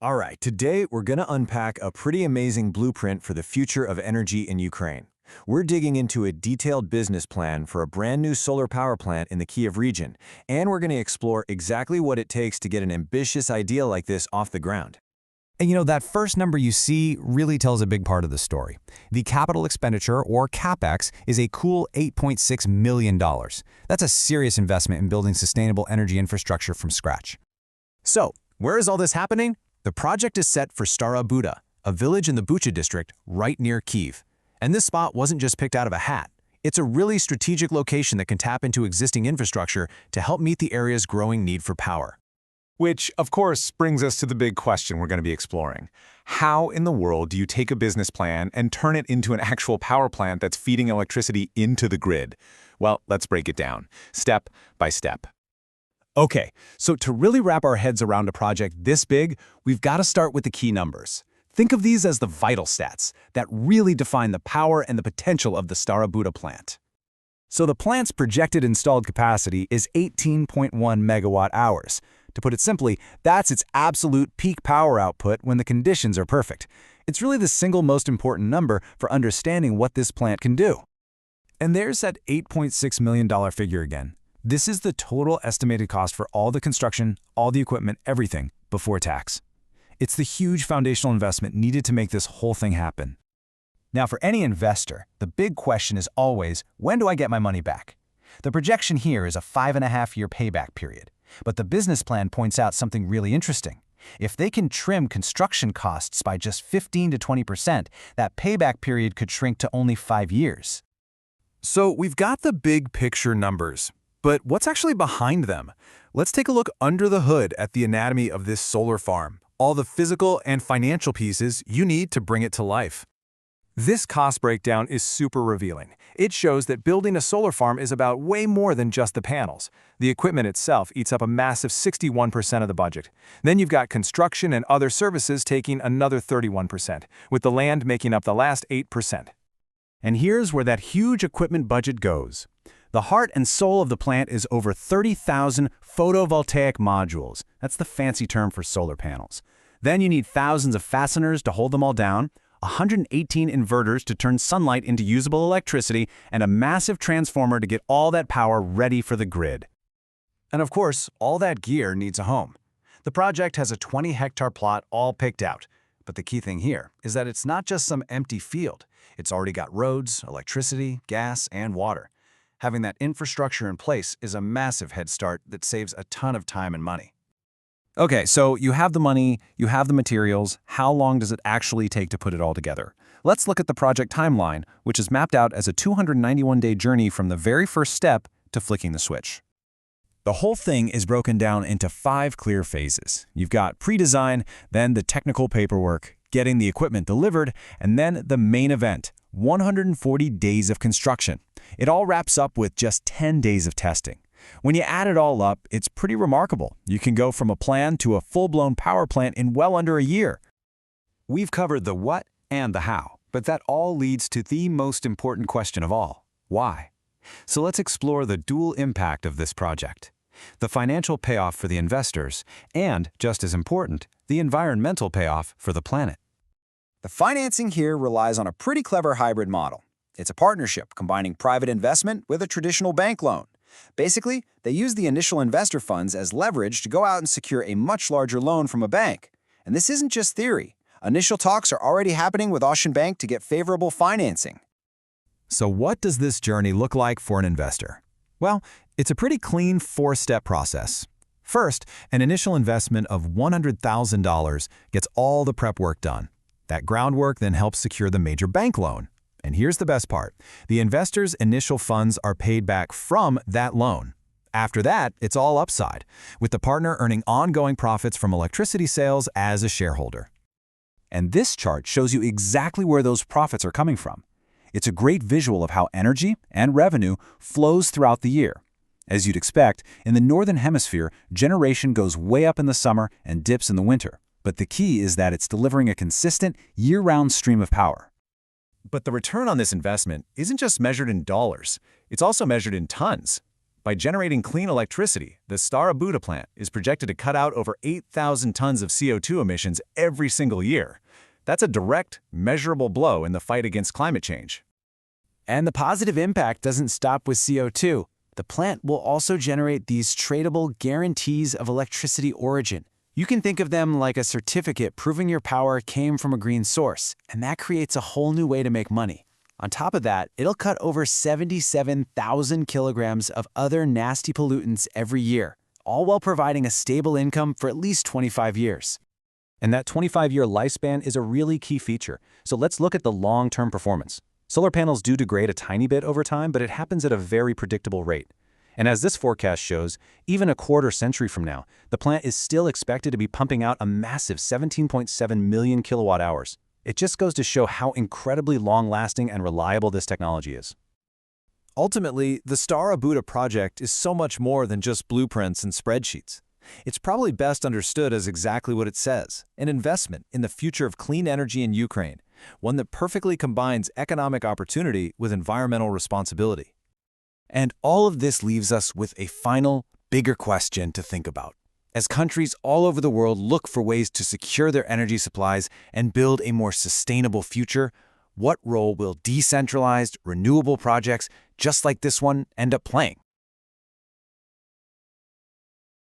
All right, today we're going to unpack a pretty amazing blueprint for the future of energy in Ukraine. We're digging into a detailed business plan for a brand new solar power plant in the Kyiv region, and we're going to explore exactly what it takes to get an ambitious idea like this off the ground. And that first number you see really tells a big part of the story. The capital expenditure, or CapEx, is a cool $8.6 million. That's a serious investment in building sustainable energy infrastructure from scratch. So, where is all this happening? The project is set for Stara, Buda, a village in the Bucha district right near Kyiv. And this spot wasn't just picked out of a hat. It's a really strategic location that can tap into existing infrastructure to help meet the area's growing need for power. Which, of course, brings us to the big question we're going to be exploring. How in the world do you take a business plan and turn it into an actual power plant that's feeding electricity into the grid? Well, let's break it down, step by step. Okay, so to really wrap our heads around a project this big, we've got to start with the key numbers. Think of these as the vital stats that really define the power and the potential of the Stara Buda plant. So the plant's projected installed capacity is 18.1 megawatt hours. To put it simply, that's its absolute peak power output when the conditions are perfect. It's really the single most important number for understanding what this plant can do. And there's that $8.6 million figure again. This is the total estimated cost for all the construction, all the equipment, everything, before tax. It's the huge foundational investment needed to make this whole thing happen. Now, for any investor, the big question is always, when do I get my money back? The projection here is a 5.5-year payback period. But the business plan points out something really interesting. If they can trim construction costs by just 15 to 20%, that payback period could shrink to only 5 years. So we've got the big picture numbers, but what's actually behind them? Let's take a look under the hood at the anatomy of this solar farm, all the physical and financial pieces you need to bring it to life. This cost breakdown is super revealing. It shows that building a solar farm is about way more than just the panels. The equipment itself eats up a massive 61% of the budget. Then you've got construction and other services taking another 31%, with the land making up the last 8%. And here's where that huge equipment budget goes. The heart and soul of the plant is over 30,000 photovoltaic modules. That's the fancy term for solar panels. Then you need thousands of fasteners to hold them all down, 118 inverters to turn sunlight into usable electricity, and a massive transformer to get all that power ready for the grid. And of course, all that gear needs a home. The project has a 20-hectare plot all picked out. But the key thing here is that it's not just some empty field. It's already got roads, electricity, gas, and water. Having that infrastructure in place is a massive head start that saves a ton of time and money. Okay, so you have the money, you have the materials. How long does it actually take to put it all together? Let's look at the project timeline, which is mapped out as a 291-day journey from the very first step to flicking the switch. The whole thing is broken down into 5 clear phases. You've got pre-design, then the technical paperwork, getting the equipment delivered, and then the main event, 140 days of construction. It all wraps up with just 10 days of testing. When you add it all up, it's pretty remarkable. You can go from a plan to a full-blown power plant in well under a year. We've covered the what and the how, but that all leads to the most important question of all, why? So let's explore the dual impact of this project. The financial payoff for the investors, and, just as important, the environmental payoff for the planet. The financing here relies on a pretty clever hybrid model. It's a partnership combining private investment with a traditional bank loan. Basically, they use the initial investor funds as leverage to go out and secure a much larger loan from a bank. And this isn't just theory. Initial talks are already happening with Ocean Bank to get favorable financing. So what does this journey look like for an investor? Well, it's a pretty clean 4-step process. First, an initial investment of $100,000 gets all the prep work done. That groundwork then helps secure the major bank loan. And here's the best part. The investor's initial funds are paid back from that loan. After that, it's all upside, with the partner earning ongoing profits from electricity sales as a shareholder. And this chart shows you exactly where those profits are coming from. It's a great visual of how energy and revenue flows throughout the year. As you'd expect, in the Northern Hemisphere, generation goes way up in the summer and dips in the winter. But the key is that it's delivering a consistent, year-round stream of power. But the return on this investment isn't just measured in dollars. It's also measured in tons. By By generating clean electricity, the Stara Buda plant is projected to cut out over 8,000 tons of CO2 emissions every single year. That's a direct, measurable blow in the fight against climate change. And the positive impact doesn't stop with CO2. The plant will also generate these tradable guarantees of electricity origin. You can think of them like a certificate proving your power came from a green source, and that creates a whole new way to make money. On top of that, it'll cut over 77,000 kilograms of other nasty pollutants every year, all while providing a stable income for at least 25 years. And that 25-year lifespan is a really key feature. So let's look at the long-term performance. Solar panels do degrade a tiny bit over time, but it happens at a very predictable rate. And as this forecast shows, even a quarter century from now, the plant is still expected to be pumping out a massive 17.7 million kilowatt hours. It just goes to show how incredibly long-lasting and reliable this technology is. Ultimately, the Stara Buda project is so much more than just blueprints and spreadsheets. It's probably best understood as exactly what it says, an investment in the future of clean energy in Ukraine, one that perfectly combines economic opportunity with environmental responsibility. And all of this leaves us with a final, bigger question to think about. As countries all over the world look for ways to secure their energy supplies and build a more sustainable future, what role will decentralized, renewable projects just like this one end up playing?